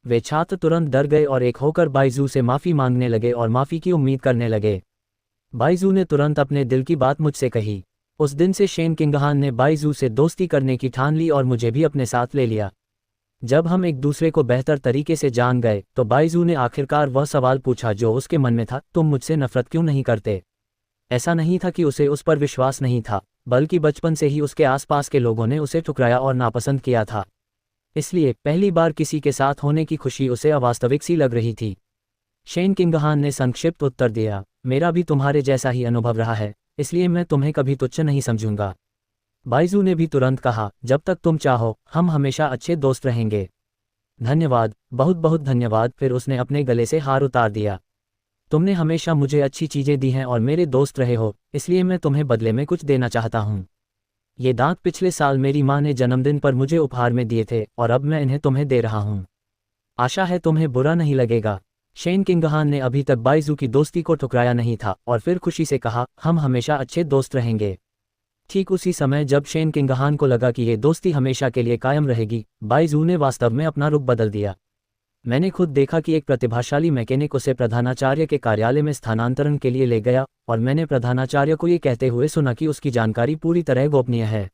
वे छात्र तुरंत डर गए और एक होकर बाइजू से माफ़ी मांगने लगे और माफ़ी की उम्मीद करने लगे। बाइजू ने तुरंत अपने दिल की बात मुझसे कही। उस दिन से शेन किंगहान ने बाइजू से दोस्ती करने की ठान ली और मुझे भी अपने साथ ले लिया। जब हम एक दूसरे को बेहतर तरीके से जान गए तो बाइजू ने आखिरकार वह सवाल पूछा जो उसके मन में था, तुम मुझसे नफरत क्यों नहीं करते? ऐसा नहीं था कि उसे उस पर विश्वास नहीं था, बल्कि बचपन से ही उसके आसपास के लोगों ने उसे ठुकराया और नापसंद किया था। इसलिए पहली बार किसी के साथ होने की खुशी उसे अवास्तविक सी लग रही थी। शेन किंगहान ने संक्षिप्त उत्तर दिया, मेरा भी तुम्हारे जैसा ही अनुभव रहा है, इसलिए मैं तुम्हें कभी तुच्छ नहीं समझूंगा। बाइजू ने भी तुरंत कहा, जब तक तुम चाहो हम हमेशा अच्छे दोस्त रहेंगे। धन्यवाद, बहुत बहुत धन्यवाद। फिर उसने अपने गले से हार उतार दिया। तुमने हमेशा मुझे अच्छी चीज़ें दी हैं और मेरे दोस्त रहे हो, इसलिए मैं तुम्हें बदले में कुछ देना चाहता हूँ। ये दांत पिछले साल मेरी माँ ने जन्मदिन पर मुझे उपहार में दिए थे और अब मैं इन्हें तुम्हें दे रहा हूँ। आशा है तुम्हें बुरा नहीं लगेगा। शेन किंगहान ने अभी तक बाइजू की दोस्ती को ठुकराया नहीं था और फिर खुशी से कहा, हम हमेशा अच्छे दोस्त रहेंगे। ठीक उसी समय जब शेन किंगहान को लगा कि ये दोस्ती हमेशा के लिए कायम रहेगी, बाइजू ने वास्तव में अपना रुख बदल दिया। मैंने खुद देखा कि एक प्रतिभाशाली मैकेनिक उसे प्रधानाचार्य के कार्यालय में स्थानांतरण के लिए ले गया और मैंने प्रधानाचार्य को ये कहते हुए सुना कि उसकी जानकारी पूरी तरह गोपनीय है।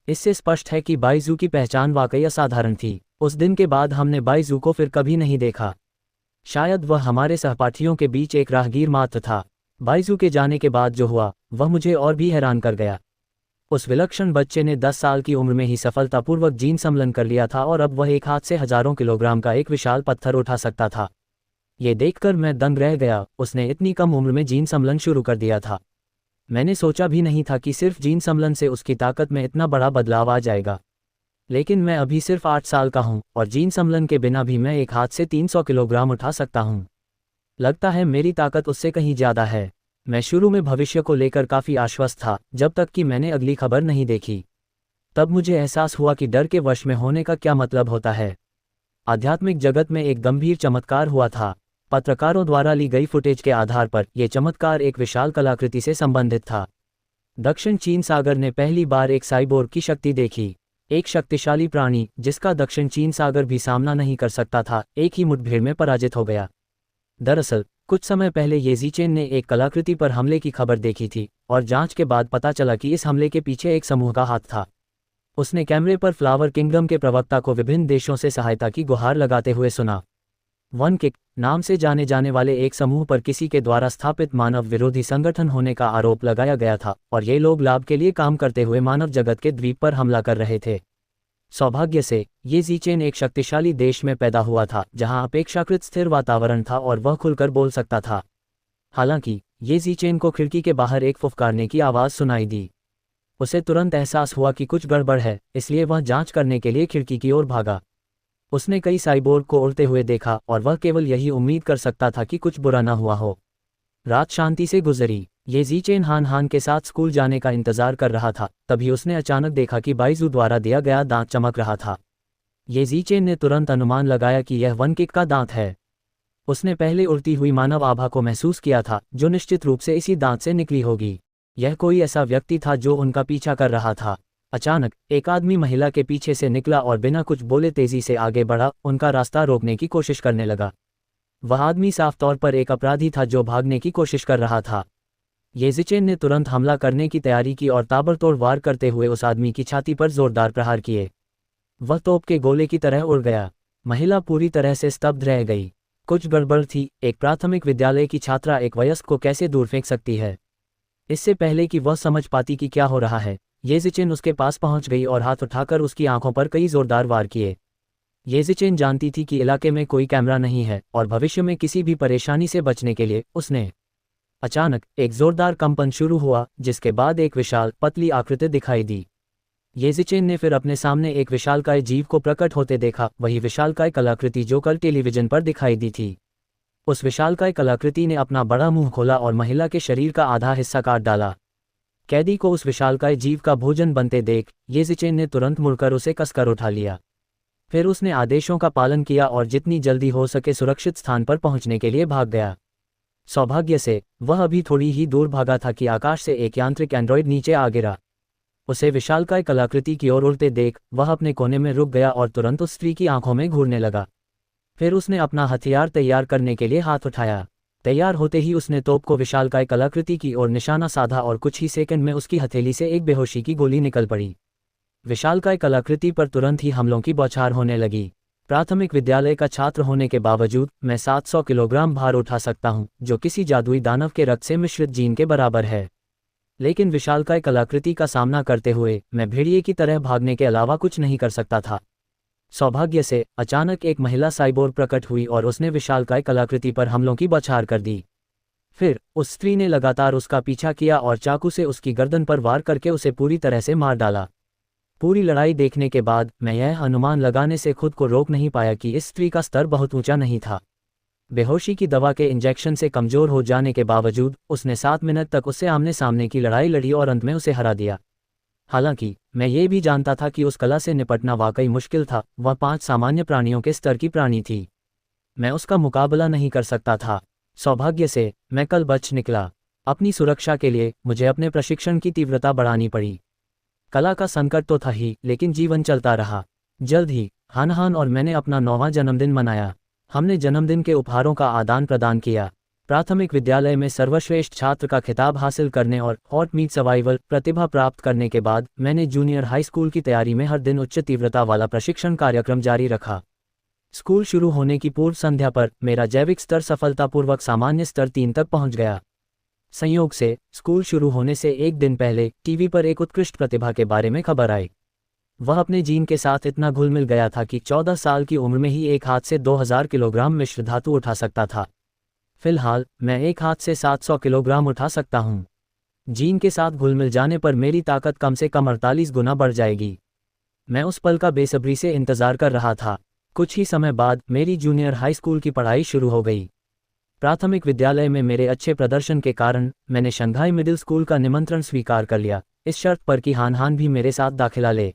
इससे स्पष्ट है कि बाइजू की पहचान वाकई असाधारण थी। उस दिन के बाद हमने बाइजू को फिर कभी नहीं देखा। शायद वह हमारे सहपाठियों के बीच एक राहगीर मात्र था। बाइजू के जाने के बाद जो हुआ वह मुझे और भी हैरान कर गया। उस विलक्षण बच्चे ने 10 साल की उम्र में ही सफलतापूर्वक जीन सम्मेलन कर लिया था और अब वह एक हाथ से हजारों किलोग्राम का एक विशाल पत्थर उठा सकता था। ये देखकर मैं दंग रह गया, उसने इतनी कम उम्र में जीन सम्मेलन शुरू कर दिया था। मैंने सोचा भी नहीं था कि सिर्फ जीन सम्मेलन से उसकी ताकत में इतना बड़ा बदलाव आ जाएगा। लेकिन मैं अभी सिर्फ 8 साल का हूँ और जीन सम्मेलन के बिना भी मैं एक हाथ से 300 किलोग्राम उठा सकता हूँ। लगता है मेरी ताकत उससे कहीं ज़्यादा है। मैं शुरू में भविष्य को लेकर काफ़ी आश्वस्त था, जब तक कि मैंने अगली खबर नहीं देखी। तब मुझे एहसास हुआ कि डर के वश में होने का क्या मतलब होता है। आध्यात्मिक जगत में एक गंभीर चमत्कार हुआ था। पत्रकारों द्वारा ली गई फुटेज के आधार पर यह चमत्कार एक विशाल कलाकृति से संबंधित था। दक्षिण चीन सागर ने पहली बार एक साइबोर्ग की शक्ति देखी। एक शक्तिशाली प्राणी जिसका दक्षिण चीन सागर भी सामना नहीं कर सकता था, एक ही मुठभेड़ में पराजित हो गया। दरअसल कुछ समय पहले ये ज़ीचेन ने एक कलाकृति पर हमले की खबर देखी थी और जांच के बाद पता चला कि इस हमले के पीछे एक समूह का हाथ था। उसने कैमरे पर फ्लावर किंगडम के प्रवक्ता को विभिन्न देशों से सहायता की गुहार लगाते हुए सुना। वन किक नाम से जाने जाने वाले एक समूह पर किसी के द्वारा स्थापित मानव विरोधी संगठन होने का आरोप लगाया गया था और ये लोग लाभ के लिए काम करते हुए मानव जगत के द्वीप पर हमला कर रहे थे। सौभाग्य से ये ज़ीचेन एक शक्तिशाली देश में पैदा हुआ था जहां अपेक्षाकृत स्थिर वातावरण था और वह खुलकर बोल सकता था। हालांकि ये ज़ीचेन को खिड़की के बाहर एक फुफकारने की आवाज़ सुनाई दी। उसे तुरंत एहसास हुआ कि कुछ गड़बड़ है, इसलिए वह जांच करने के लिए खिड़की की ओर भागा। उसने कई साइबोर्ग को उड़ते हुए देखा और वह केवल यही उम्मीद कर सकता था कि कुछ बुरा न हुआ हो। रात शांति से गुजरी। ये ज़ीचेन हान हान के साथ स्कूल जाने का इंतजार कर रहा था, तभी उसने अचानक देखा कि बाइजू द्वारा दिया गया दांत चमक रहा था। ये ज़ीचेन ने तुरंत अनुमान लगाया कि यह वन किक का दांत है। उसने पहले उड़ती हुई मानव आभा को महसूस किया था जो निश्चित रूप से इसी दांत से निकली होगी। यह कोई ऐसा व्यक्ति था जो उनका पीछा कर रहा था। अचानक एक आदमी महिला के पीछे से निकला और बिना कुछ बोले तेजी से आगे बढ़ा, उनका रास्ता रोकने की कोशिश करने लगा। वह आदमी साफ तौर पर एक अपराधी था जो भागने की कोशिश कर रहा था। ये ज़ीचेन ने तुरंत हमला करने की तैयारी की और ताबड़तोड़ वार करते हुए उस आदमी की छाती पर जोरदार प्रहार किए। वह तोप के गोले की तरह उड़ गया। महिला पूरी तरह से स्तब्ध रह गई। कुछ गड़बड़ थी। एक प्राथमिक विद्यालय की छात्रा एक वयस्क को कैसे दूर फेंक सकती है? इससे पहले कि वह समझ पाती कि क्या हो रहा है, ये ज़ीचेन उसके पास पहुंच गई और हाथ उठाकर उसकी आंखों पर कई जोरदार वार किए। ये ज़ीचेन जानती थी कि इलाके में कोई कैमरा नहीं है और भविष्य में किसी भी परेशानी से बचने के लिए उसने अचानक एक जोरदार कंपन शुरू हुआ, जिसके बाद एक विशाल पतली आकृति दिखाई दी। ये ज़ीचेन ने फिर अपने सामने एक विशालकाय जीव को प्रकट होते देखा, वही विशालकाय कलाकृति जो कल टेलीविजन पर दिखाई दी थी। उस विशालकाय कलाकृति ने अपना बड़ा मुंह खोला और महिला के शरीर का आधा हिस्सा काट डाला। कैदी को उस विशालकाय जीव का भोजन बनते देख ये ज़ीचेन ने तुरंत मुड़कर उसे कसकर उठा लिया। फिर उसने आदेशों का पालन किया और जितनी जल्दी हो सके सुरक्षित स्थान पर पहुंचने के लिए भाग गया। सौभाग्य से वह अभी थोड़ी ही दूर भागा था कि आकाश से एक यांत्रिक एंड्रॉयड नीचे आ गिरा। उसे विशालकाय कलाकृति की ओर उड़ते देख वह अपने कोने में रुक गया और तुरंत उस स्त्री की आंखों में घूरने लगा। फिर उसने अपना हथियार तैयार करने के लिए हाथ उठाया। तैयार होते ही उसने तोप को विशालकाय कलाकृति की ओर निशाना साधा और कुछ ही सेकंड में उसकी हथेली से एक बेहोशी की गोली निकल पड़ी। विशालकाय कलाकृति पर तुरंत ही हमलों की बौछार होने लगी। प्राथमिक विद्यालय का छात्र होने के बावजूद मैं 700 किलोग्राम भार उठा सकता हूं, जो किसी जादुई दानव के रक्त से मिश्रित जीन के बराबर है। लेकिन विशालकाय कलाकृति का सामना करते हुए मैं भेड़िए की तरह भागने के अलावा कुछ नहीं कर सकता था। सौभाग्य से अचानक एक महिला साइबोर्ग प्रकट हुई और उसने विशालकाय कलाकृति पर हमलों की बौछार कर दी। फिर उस स्त्री ने लगातार उसका पीछा किया और चाकू से उसकी गर्दन पर वार करके उसे पूरी तरह से मार डाला। पूरी लड़ाई देखने के बाद मैं यह अनुमान लगाने से खुद को रोक नहीं पाया कि इस स्त्री का स्तर बहुत ऊंचा नहीं था। बेहोशी की दवा के इंजेक्शन से कमजोर हो जाने के बावजूद उसने 7 मिनट तक उससे आमने सामने की लड़ाई लड़ी और अंत में उसे हरा दिया। हालांकि मैं ये भी जानता था कि उस कला से निपटना वाकई मुश्किल था। वह 5 सामान्य प्राणियों के स्तर की प्राणी थी। मैं उसका मुकाबला नहीं कर सकता था। सौभाग्य से मैं कल बच निकला। अपनी सुरक्षा के लिए मुझे अपने प्रशिक्षण की तीव्रता बढ़ानी पड़ी। कला का संकट तो था ही, लेकिन जीवन चलता रहा। जल्द ही हानहान और मैंने अपना 9वां जन्मदिन मनाया। हमने जन्मदिन के उपहारों का आदान प्रदान किया। प्राथमिक विद्यालय में सर्वश्रेष्ठ छात्र का खिताब हासिल करने और हॉट मीट सर्वाइवल प्रतिभा प्राप्त करने के बाद मैंने जूनियर हाई स्कूल की तैयारी में हर दिन उच्च तीव्रता वाला प्रशिक्षण कार्यक्रम जारी रखा। स्कूल शुरू होने की पूर्व संध्या पर मेरा जैविक स्तर सफलतापूर्वक सामान्य स्तर 3 तक पहुंच गया। संयोग से स्कूल शुरू होने से एक दिन पहले टीवी पर एक उत्कृष्ट प्रतिभा के बारे में खबर आई। वह अपने जीन के साथ इतना घुल मिल गया था कि 14 साल की उम्र में ही एक हाथ से 2000 किलोग्राम मिश्र धातु उठा सकता था। फिलहाल मैं एक हाथ से 700 किलोग्राम उठा सकता हूँ। जीन के साथ घुल मिल जाने पर मेरी ताकत कम से कम 48 गुना बढ़ जाएगी। मैं उस पल का बेसब्री से इंतजार कर रहा था। कुछ ही समय बाद मेरी जूनियर हाई स्कूल की पढ़ाई शुरू हो गई। प्राथमिक विद्यालय में मेरे अच्छे प्रदर्शन के कारण मैंने शंघाई मिडिल स्कूल का निमंत्रण स्वीकार कर लिया, इस शर्त पर कि हानहान भी मेरे साथ दाखिला ले।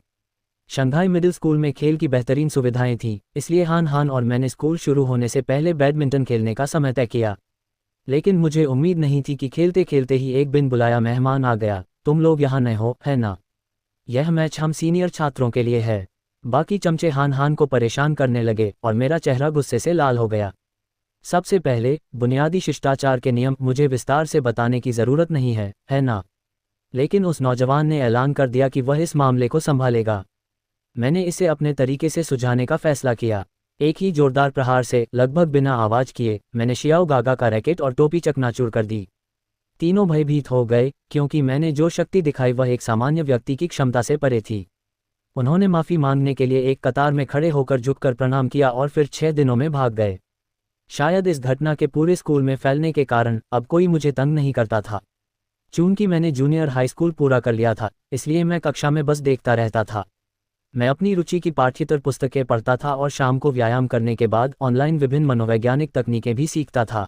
शंघाई मिडिल स्कूल में खेल की बेहतरीन सुविधाएं थीं, इसलिए हानहान और मैंने स्कूल शुरू होने से पहले बैडमिंटन खेलने का समय तय किया। लेकिन मुझे उम्मीद नहीं थी कि खेलते खेलते ही एक बिन बुलाया मेहमान आ गया। तुम लोग यहाँ नए हो, है ना? यह मैच हम सीनियर छात्रों के लिए है। बाकी चमचे हानहान को परेशान करने लगे और मेरा चेहरा गुस्से से लाल हो गया। सबसे पहले बुनियादी शिष्टाचार के नियम मुझे विस्तार से बताने की ज़रूरत नहीं है ना? लेकिन उस नौजवान ने ऐलान कर दिया कि वह इस मामले को संभालेगा। मैंने इसे अपने तरीके से सुलझाने का फैसला किया। एक ही जोरदार प्रहार से लगभग बिना आवाज़ किए मैंने शियाओ गागा का रैकेट और टोपी चकनाचूर कर दी। तीनों भयभीत हो गए क्योंकि मैंने जो शक्ति दिखाई वह एक सामान्य व्यक्ति की क्षमता से परे थी। उन्होंने माफ़ी मांगने के लिए एक कतार में खड़े होकर झुककर प्रणाम किया और फिर 6 दिनों में भाग गए। शायद इस घटना के पूरे स्कूल में फैलने के कारण अब कोई मुझे तंग नहीं करता था। चूंकि मैंने जूनियर हाई स्कूल पूरा कर लिया था, इसलिए मैं कक्षा में बस देखता रहता था। मैं अपनी रुचि की पाठ्येतर पुस्तकें पढ़ता था और शाम को व्यायाम करने के बाद ऑनलाइन विभिन्न मनोवैज्ञानिक तकनीकें भी सीखता था।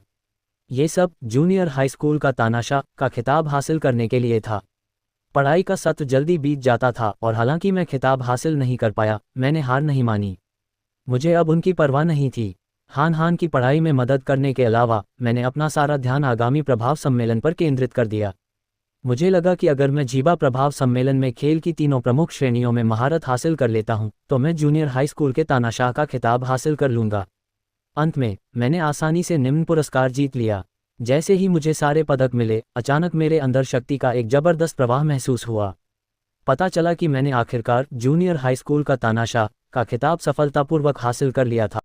ये सब जूनियर हाई स्कूल का तानाशाह का खिताब हासिल करने के लिए था। पढ़ाई का सत्र जल्दी बीत जाता था और हालांकि मैं खिताब हासिल नहीं कर पाया, मैंने हार नहीं मानी। मुझे अब उनकी परवाह नहीं थी। हानहान की पढ़ाई में मदद करने के अलावा मैंने अपना सारा ध्यान आगामी प्रभाव सम्मेलन पर केंद्रित कर दिया। मुझे लगा कि अगर मैं जीवा प्रभाव सम्मेलन में खेल की तीनों प्रमुख श्रेणियों में महारत हासिल कर लेता हूं, तो मैं जूनियर हाई स्कूल के तानाशाह का खिताब हासिल कर लूंगा। अंत में मैंने आसानी से निम्न पुरस्कार जीत लिया। जैसे ही मुझे सारे पदक मिले, अचानक मेरे अंदर शक्ति का एक जबरदस्त प्रवाह महसूस हुआ। पता चला कि मैंने आखिरकार जूनियर हाई स्कूल का तानाशाह का खिताब सफलतापूर्वक हासिल कर लिया था।